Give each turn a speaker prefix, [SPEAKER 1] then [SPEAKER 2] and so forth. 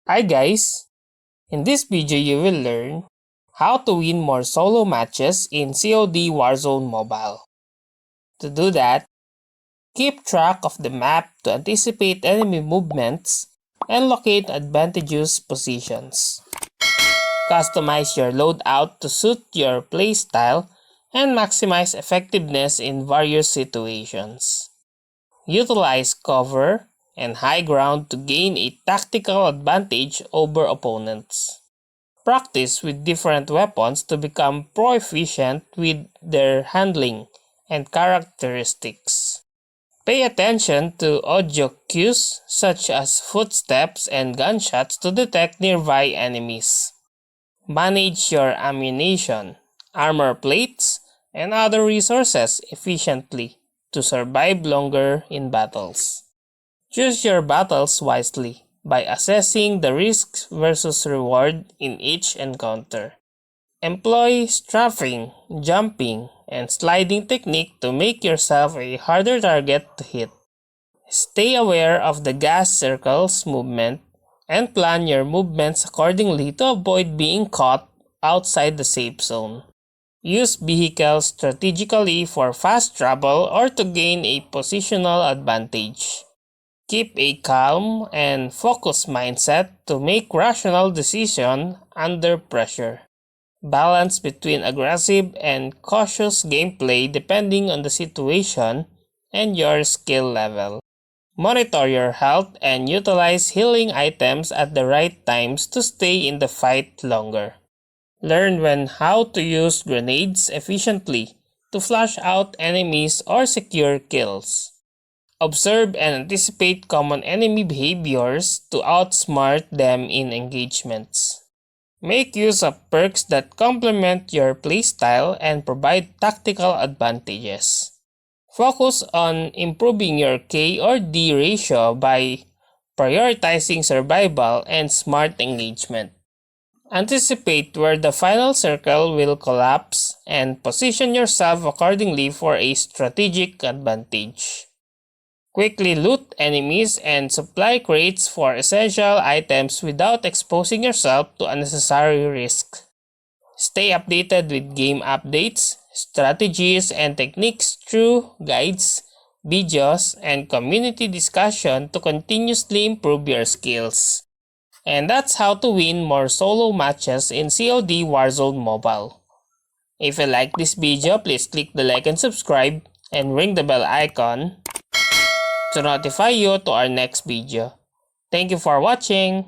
[SPEAKER 1] Hi guys! In this video you will learn how to win more solo matches in COD Warzone Mobile. To do that, keep track of the map to anticipate enemy movements and locate advantageous positions. Customize your loadout to suit your playstyle and maximize effectiveness in various situations. Utilize cover and high ground to gain a tactical advantage over opponents. Practice with different weapons to become proficient with their handling and characteristics. Pay attention to audio cues such as footsteps and gunshots to detect nearby enemies. Manage your ammunition, armor plates, and other resources efficiently to survive longer in battles. Choose your battles wisely by assessing the risks versus reward in each encounter. Employ strafing, jumping, and sliding technique to make yourself a harder target to hit. Stay aware of the gas circle's movement and plan your movements accordingly to avoid being caught outside the safe zone. Use vehicles strategically for fast travel or to gain a positional advantage. Keep a calm and focused mindset to make rational decisions under pressure. Balance between aggressive and cautious gameplay depending on the situation and your skill level. Monitor your health and utilize healing items at the right times to stay in the fight longer. Learn how to use grenades efficiently to flush out enemies or secure kills. Observe and anticipate common enemy behaviors to outsmart them in engagements. Make use of perks that complement your playstyle and provide tactical advantages. Focus on improving your K or D ratio by prioritizing survival and smart engagement. Anticipate where the final circle will collapse and position yourself accordingly for a strategic advantage. Quickly loot enemies and supply crates for essential items without exposing yourself to unnecessary risk. Stay updated with game updates, strategies, and techniques through guides, videos, and community discussion to continuously improve your skills. And that's how to win more solo matches in COD Warzone Mobile. If you like this video, please click the like and subscribe and ring the bell icon to notify you to our next video. Thank you for watching.